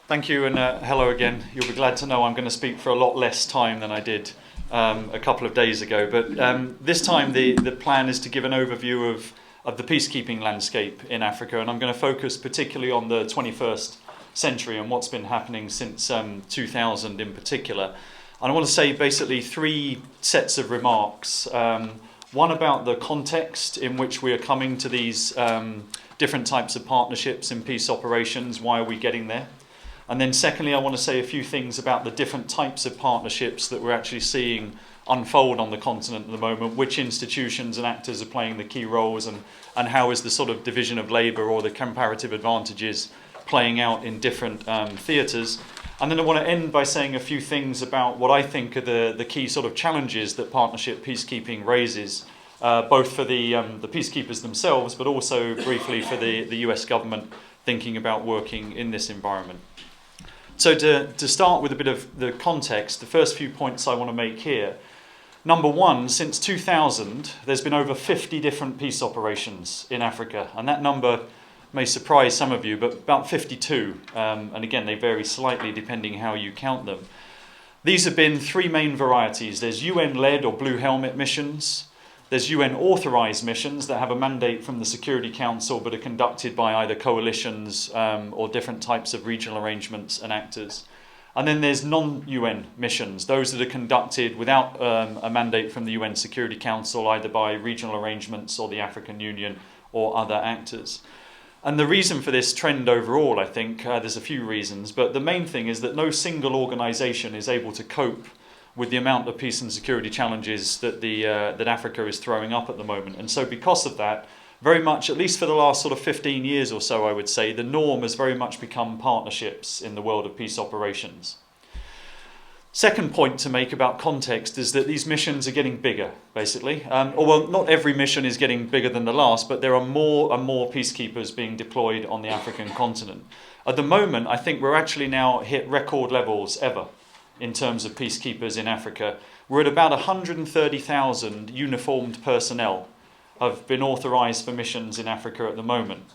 Thank you, and hello again. You'll be glad to know I'm going to speak for a lot less time than I did a couple of days ago. But this time the plan is to give an overview of the peacekeeping landscape in Africa, and I'm going to focus particularly on the 21st century and what's been happening since 2000 in particular. And I want to say basically three sets of remarks. One about the context in which we are coming to these different types of partnerships in peace operations. Why are we getting there? And then secondly, I want to say a few things about the different types of partnerships that we're actually seeing unfold on the continent at the moment, which institutions and actors are playing the key roles, and how is the sort of division of labour or the comparative advantages playing out in different theatres. And then I want to end by saying a few things about what I think are the key sort of challenges that partnership peacekeeping raises, both for the peacekeepers themselves, but also briefly for the US government thinking about working in this environment. So to start with a bit of the context, the first few points I want to make here. Number one, since 2000, there's been over 50 different peace operations in Africa. And that number may surprise some of you, but about 52. And again, they vary slightly depending how you count them. These have been three main varieties. There's UN-led or blue helmet missions. There's UN-authorised missions that have a mandate from the Security Council but are conducted by either coalitions or different types of regional arrangements and actors. And then there's non-UN missions, those that are conducted without a mandate from the UN Security Council, either by regional arrangements or the African Union or other actors. And the reason for this trend overall, I think, there's a few reasons, but the main thing is that no single organisation is able to cope with the amount of peace and security challenges that that Africa is throwing up at the moment. And so because of that, very much, at least for the last sort of 15 years or so, I would say, the norm has very much become partnerships in the world of peace operations. Second point to make about context is that these missions are getting bigger, basically. Well, not every mission is getting bigger than the last, but there are more and more peacekeepers being deployed on the African continent. At the moment, I think we're actually now hit record levels ever in terms of peacekeepers in Africa. We're at about 130,000 uniformed personnel have been authorised for missions in Africa at the moment.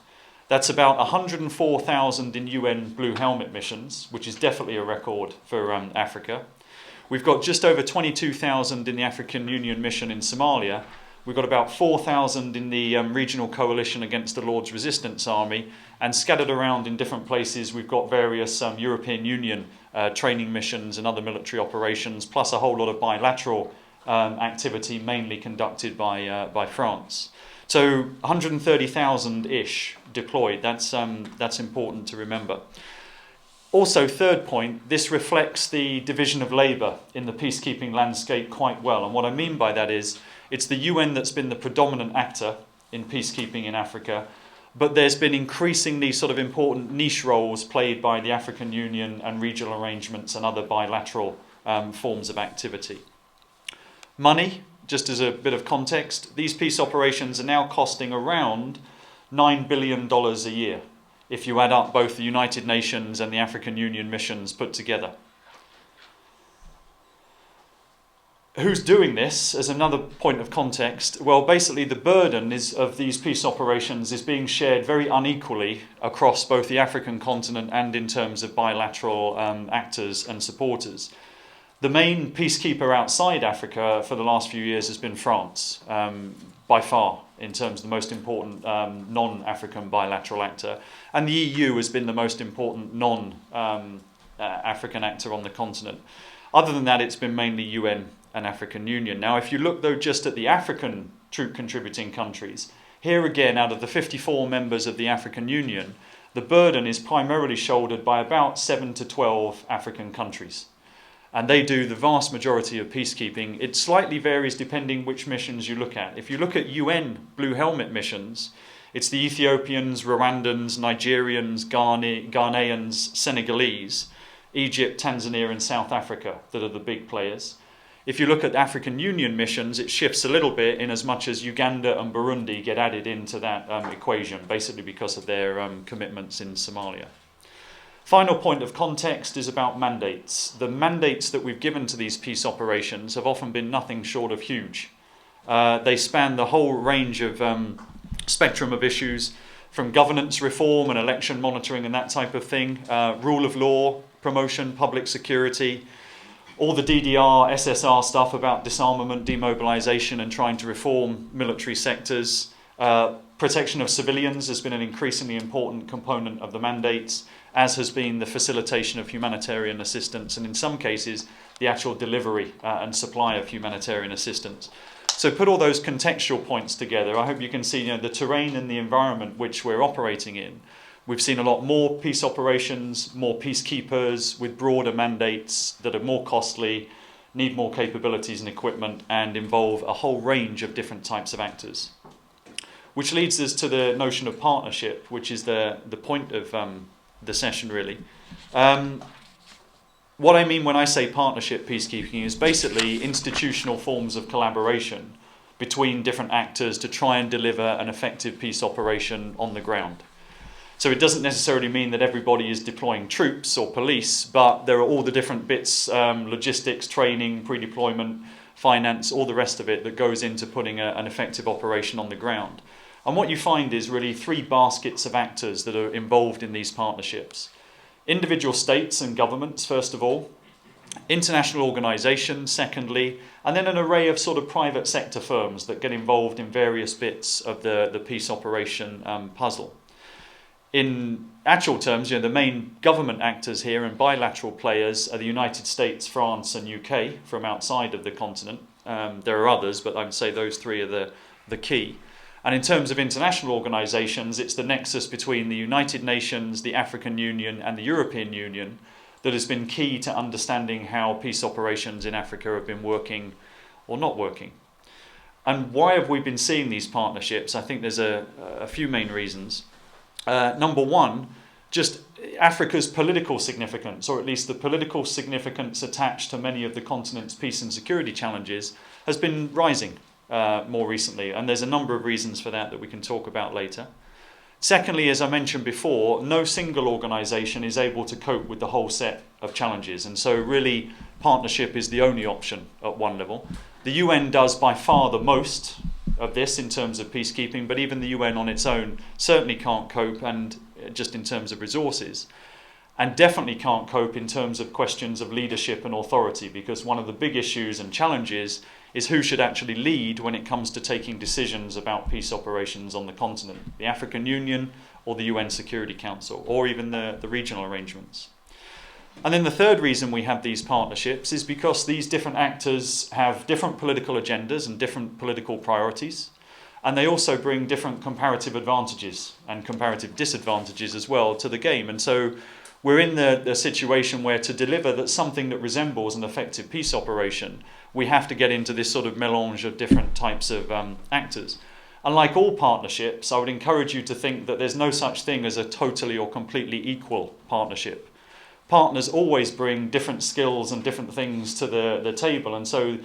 That's about 104,000 in UN Blue Helmet missions, which is definitely a record for Africa. We've got just over 22,000 in the African Union mission in Somalia. We've got about 4,000 in the regional coalition against the Lord's Resistance Army, and scattered around in different places we've got various European Union training missions and other military operations, plus a whole lot of bilateral activity mainly conducted by France. So 130,000-ish deployed. That's important to remember. Also, third point, this reflects the division of labour in the peacekeeping landscape quite well. And what I mean by that is it's the UN that's been the predominant actor in peacekeeping in Africa, but there's been increasingly sort of important niche roles played by the African Union and regional arrangements and other bilateral forms of activity. Money, just as a bit of context, these peace operations are now costing around $9 billion a year, if you add up both the United Nations and the African Union missions put together. Who's doing this, as another point of context? Well, basically the burden of these peace operations is being shared very unequally across both the African continent and in terms of bilateral actors and supporters. The main peacekeeper outside Africa for the last few years has been France, by far, in terms of the most important non-African bilateral actor. And the EU has been the most important non-African actor on the continent. Other than that, it's been mainly UN and African Union. Now, if you look, though, just at the African troop contributing countries, here again, out of the 54 members of the African Union, the burden is primarily shouldered by about 7 to 12 African countries. And they do the vast majority of peacekeeping. It slightly varies depending which missions you look at. If you look at UN Blue Helmet missions, it's the Ethiopians, Rwandans, Nigerians, Ghanaians, Senegalese, Egypt, Tanzania and South Africa that are the big players. If you look at African Union missions, it shifts a little bit in as much as Uganda and Burundi get added into that equation, basically because of their commitments in Somalia. Final point of context is about mandates. The mandates that we've given to these peace operations have often been nothing short of huge. They span the whole range of spectrum of issues. from governance reform and election monitoring and that type of thing, rule of law, promotion, public security, all the DDR, SSR stuff about disarmament, demobilization and trying to reform military sectors. Protection of civilians has been an increasingly important component of the mandates, as has been the facilitation of humanitarian assistance and in some cases the actual delivery and supply of humanitarian assistance. So put all those contextual points together, I hope you can see the terrain and the environment which we're operating in. We've seen a lot more peace operations, more peacekeepers with broader mandates that are more costly, need more capabilities and equipment, and involve a whole range of different types of actors. Which leads us to the notion of partnership, which is the point of the session really. What I mean when I say partnership peacekeeping is basically institutional forms of collaboration between different actors to try and deliver an effective peace operation on the ground. So it doesn't necessarily mean that everybody is deploying troops or police, but there are all the different bits, logistics, training, pre-deployment, finance, all the rest of it that goes into putting an effective operation on the ground. And what you find is really three baskets of actors that are involved in these partnerships. Individual states and governments, first of all, international organisations, secondly, and then an array of sort of private sector firms that get involved in various bits of the peace operation puzzle. In actual terms, the main government actors here and bilateral players are the United States, France and UK from outside of the continent. There are others, but I would say those three are the key. And in terms of international organisations, it's the nexus between the United Nations, the African Union and the European Union that has been key to understanding how peace operations in Africa have been working or not working. And why have we been seeing these partnerships? I think there's a few main reasons. Number one, just Africa's political significance, or at least the political significance attached to many of the continent's peace and security challenges, has been rising more recently, and there's a number of reasons for that we can talk about later. Secondly, as I mentioned before, no single organisation is able to cope with the whole set of challenges, and so really partnership is the only option at one level. The UN does by far the most of this in terms of peacekeeping, but even the UN on its own certainly can't cope, and just in terms of resources, and definitely can't cope in terms of questions of leadership and authority, because one of the big issues and challenges is who should actually lead when it comes to taking decisions about peace operations on the continent, the African Union or the UN Security Council, or even the regional arrangements. And then the third reason we have these partnerships is because these different actors have different political agendas and different political priorities, and they also bring different comparative advantages and comparative disadvantages as well to the game. And so we're in the situation where to deliver something that resembles an effective peace operation, we have to get into this sort of melange of different types of actors. And like all partnerships, I would encourage you to think that there's no such thing as a totally or completely equal partnership. Partners always bring different skills and different things to the table, and so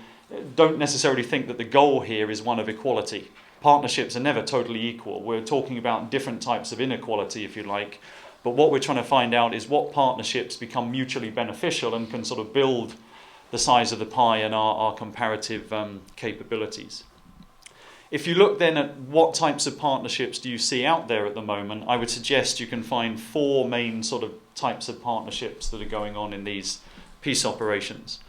don't necessarily think that the goal here is one of equality. Partnerships are never totally equal. We're talking about different types of inequality, if you like, but what we're trying to find out is what partnerships become mutually beneficial and can sort of build the size of the pie and our comparative capabilities. If you look then at what types of partnerships do you see out there at the moment, I would suggest you can find four main sort of types of partnerships that are going on in these peace operations.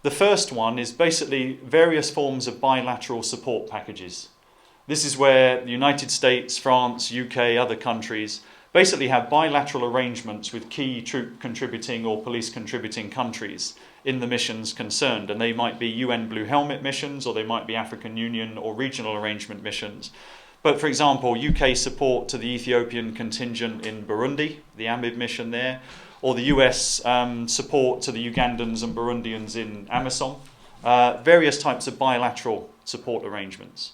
The first one is basically various forms of bilateral support packages. This is where the United States, France, UK, other countries basically have bilateral arrangements with key troop contributing or police contributing countries in the missions concerned, and they might be UN Blue Helmet missions, or they might be African Union or regional arrangement missions. But for example, UK support to the Ethiopian contingent in Burundi, the AMIB mission there, or the US support to the Ugandans and Burundians in AMISOM, various types of bilateral support arrangements.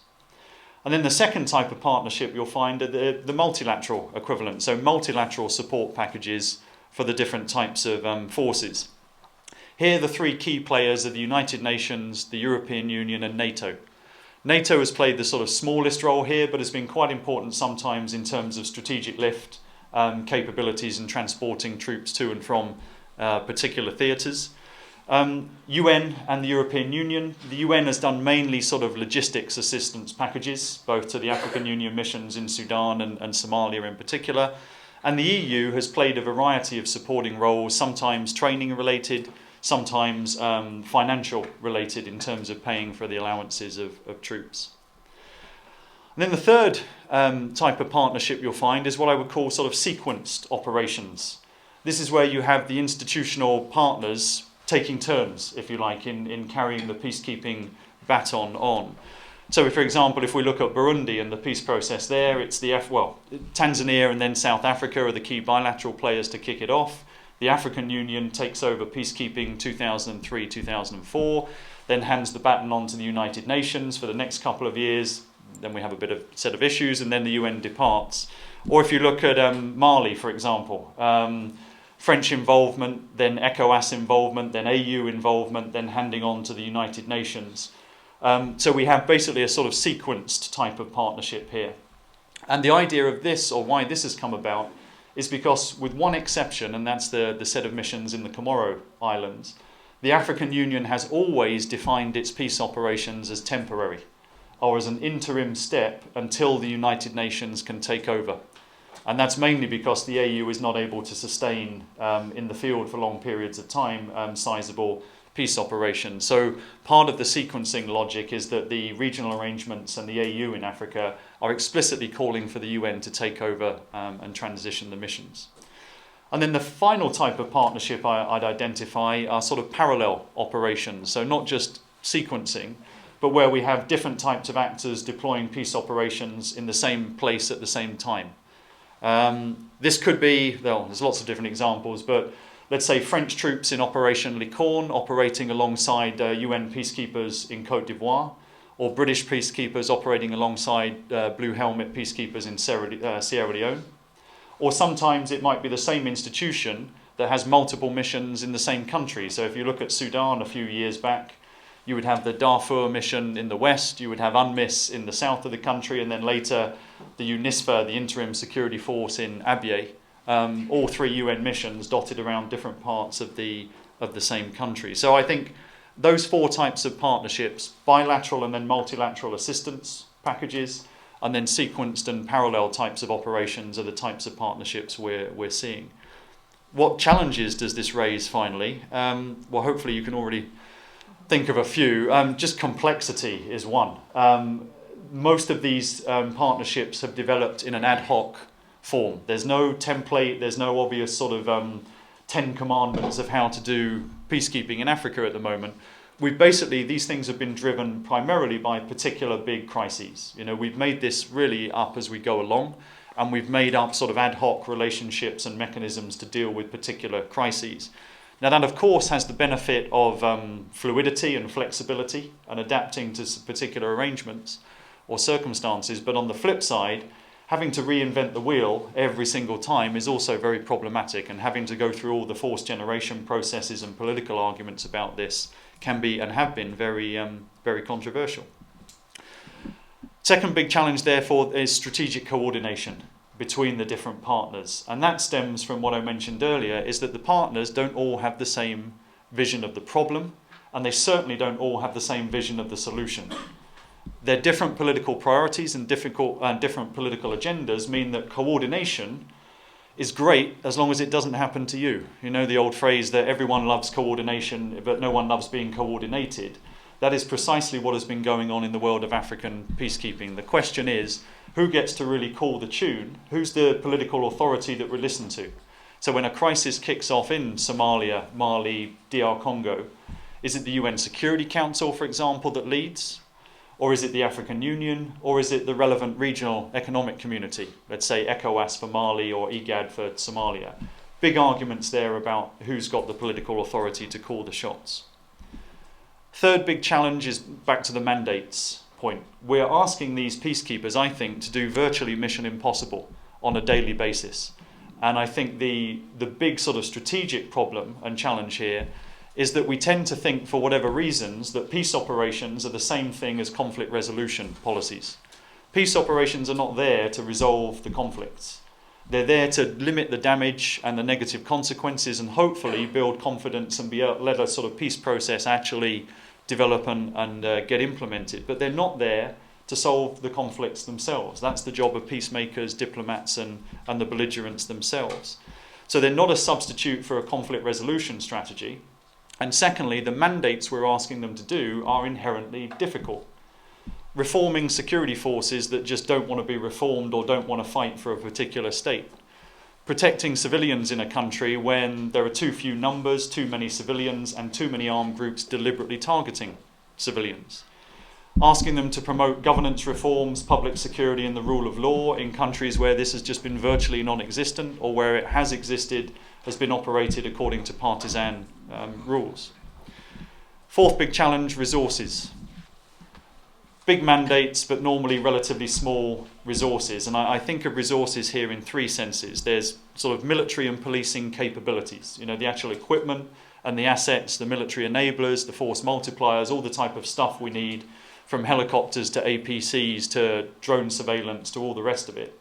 And then the second type of partnership you'll find are the multilateral equivalent, so multilateral support packages for the different types of forces. Here the three key players are the United Nations, the European Union and NATO. NATO has played the sort of smallest role here, but has been quite important sometimes in terms of strategic lift capabilities and transporting troops to and from particular theatres. UN and the European Union. The UN has done mainly sort of logistics assistance packages, both to the African Union missions in Sudan and Somalia in particular. And the EU has played a variety of supporting roles, sometimes training related, sometimes financial related in terms of paying for the allowances of troops. And then the third type of partnership you'll find is what I would call sort of sequenced operations. This is where you have the institutional partners taking turns, if you like, in carrying the peacekeeping baton on. So, for example, if we look at Burundi and the peace process there, it's Tanzania and then South Africa are the key bilateral players to kick it off. The African Union takes over peacekeeping 2003-2004, then hands the baton on to the United Nations for the next couple of years. Then we have a set of issues, and then the UN departs. Or if you look at Mali, for example, French involvement, then ECOWAS involvement, then AU involvement, then handing on to the United Nations. So we have basically a sort of sequenced type of partnership here. And the idea of this, or why this has come about, is because with one exception, and that's the set of missions in the Comoro Islands, the African Union has always defined its peace operations as temporary, or as an interim step until the United Nations can take over. And that's mainly because the AU is not able to sustain in the field for long periods of time sizable peace operations. So part of the sequencing logic is that the regional arrangements and the AU in Africa are explicitly calling for the UN to take over and transition the missions. And then the final type of partnership I'd identify are sort of parallel operations. So not just sequencing, but where we have different types of actors deploying peace operations in the same place at the same time. This could be, well, there's lots of different examples, but let's say French troops in Operation Licorne operating alongside UN peacekeepers in Côte d'Ivoire, or British peacekeepers operating alongside Blue Helmet peacekeepers in Sierra Leone. Or sometimes it might be the same institution that has multiple missions in the same country. So if you look at Sudan a few years back, you would have the Darfur mission in the west, you would have UNMISS in the south of the country, and then later the UNISFA, the Interim Security Force in Abyei, all three UN missions dotted around different parts of the same country. So I think those four types of partnerships, bilateral and then multilateral assistance packages, and then sequenced and parallel types of operations are the types of partnerships we're seeing. What challenges does this raise finally? Well, hopefully you can already think of a few. Just complexity is one. Most of these partnerships have developed in an ad hoc form. There's no template, there's no obvious sort of 10 commandments of how to do peacekeeping in Africa at the moment. These things have been driven primarily by particular big crises. You know, we've made this really up as we go along, and we've made up sort of ad hoc relationships and mechanisms to deal with particular crises. Now that of course has the benefit of fluidity and flexibility and adapting to particular arrangements or circumstances, but on the flip side, having to reinvent the wheel every single time is also very problematic, and having to go through all the forced generation processes and political arguments about this can be and have been very, very controversial. Second big challenge, therefore, is strategic coordination between the different partners. And that stems from what I mentioned earlier, is that the partners don't all have the same vision of the problem, and they certainly don't all have the same vision of the solution. Their different political priorities and different political agendas mean that coordination is great as long as it doesn't happen to you. You know the old phrase that everyone loves coordination, but no one loves being coordinated. That is precisely what has been going on in the world of African peacekeeping. The question is, who gets to really call the tune? Who's the political authority that we listen to? So when a crisis kicks off in Somalia, Mali, DR Congo, is it the UN Security Council, for example, that leads? Or is it the African Union? Or is it the relevant regional economic community? Let's say ECOWAS for Mali or IGAD for Somalia. Big arguments there about who's got the political authority to call the shots. Third big challenge is back to the mandates point. We're asking these peacekeepers, I think, to do virtually mission impossible on a daily basis. And I think the big sort of strategic problem and challenge here is that we tend to think, for whatever reasons, that peace operations are the same thing as conflict resolution policies. Peace operations are not there to resolve the conflicts. They're there to limit the damage and the negative consequences and hopefully build confidence and let a sort of peace process actually develop and get implemented. But they're not there to solve the conflicts themselves. That's the job of peacemakers, diplomats and the belligerents themselves. So they're not a substitute for a conflict resolution strategy. And secondly, the mandates we're asking them to do are inherently difficult. Reforming security forces that just don't want to be reformed or don't want to fight for a particular state. Protecting civilians in a country when there are too few numbers, too many civilians, and too many armed groups deliberately targeting civilians. Asking them to promote governance reforms, public security and the rule of law in countries where this has just been virtually non-existent or where it has existed, has been operated according to partisan rules. Fourth big challenge, resources. Big mandates, but normally relatively small resources. And I think of resources here in three senses. There's sort of military and policing capabilities, the actual equipment and the assets, the military enablers, the force multipliers, all the type of stuff we need, from helicopters to APCs to drone surveillance to all the rest of it.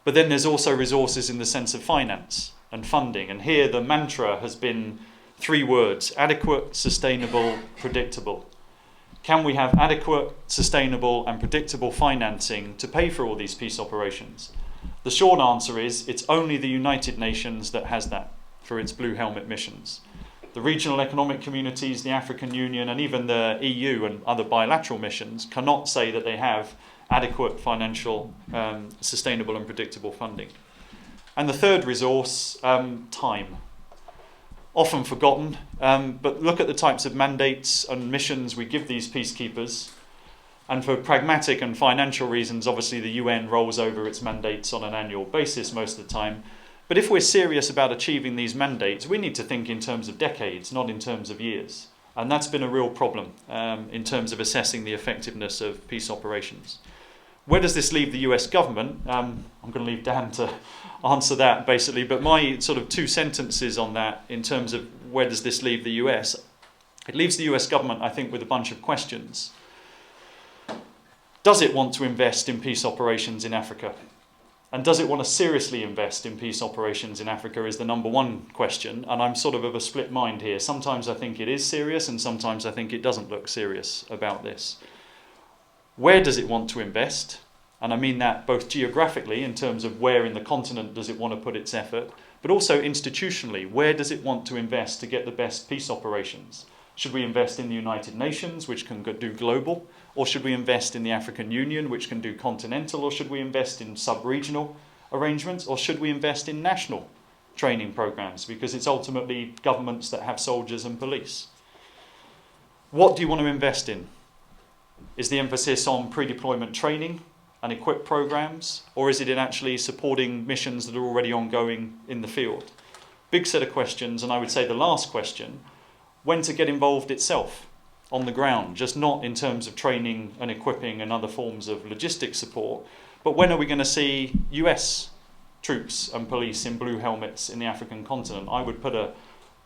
But then there's also resources in the sense of finance and funding. And here the mantra has been three words: adequate, sustainable, predictable. Can we have adequate, sustainable and predictable financing to pay for all these peace operations? The short answer is it's only the United Nations that has that for its Blue Helmet missions. The regional economic communities, the African Union and even the EU and other bilateral missions cannot say that they have adequate financial, sustainable and predictable funding. And the third resource, time. Often forgotten, but look at the types of mandates and missions we give these peacekeepers. And for pragmatic and financial reasons, obviously the UN rolls over its mandates on an annual basis most of the time. But if we're serious about achieving these mandates, we need to think in terms of decades, not in terms of years. And that's been a real problem in terms of assessing the effectiveness of peace operations. Where does this leave the US government? I'm going to leave Dan to answer that basically, but my sort of 2 sentences on that in terms of where does this leave the US? It leaves the US government, I think, with a bunch of questions. Does it want to invest in peace operations in Africa? And does it want to seriously invest in peace operations in Africa is the number one question, and I'm sort of a split mind here. Sometimes I think it is serious and sometimes I think it doesn't look serious about this. Where does it want to invest? And I mean that both geographically in terms of where in the continent does it want to put its effort, but also institutionally, where does it want to invest to get the best peace operations? Should we invest in the United Nations, which can do global? Or should we invest in the African Union, which can do continental? Or should we invest in sub-regional arrangements? Or should we invest in national training programs? Because it's ultimately governments that have soldiers and police. What do you want to invest in? Is the emphasis on pre-deployment training and equip programs, or is it in actually supporting missions that are already ongoing in the field? Big set of questions, and I would say the last question, when to get involved itself on the ground, just not in terms of training and equipping and other forms of logistic support, but when are we going to see US troops and police in blue helmets in the African continent? I would put a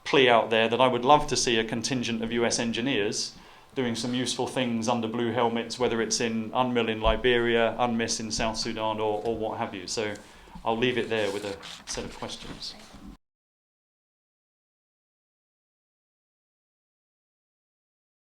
plea out there that I would love to see a contingent of US engineers doing some useful things under blue helmets, whether it's in UNMIL in Liberia, UNMISS in South Sudan, or what have you. So I'll leave it there with a set of questions.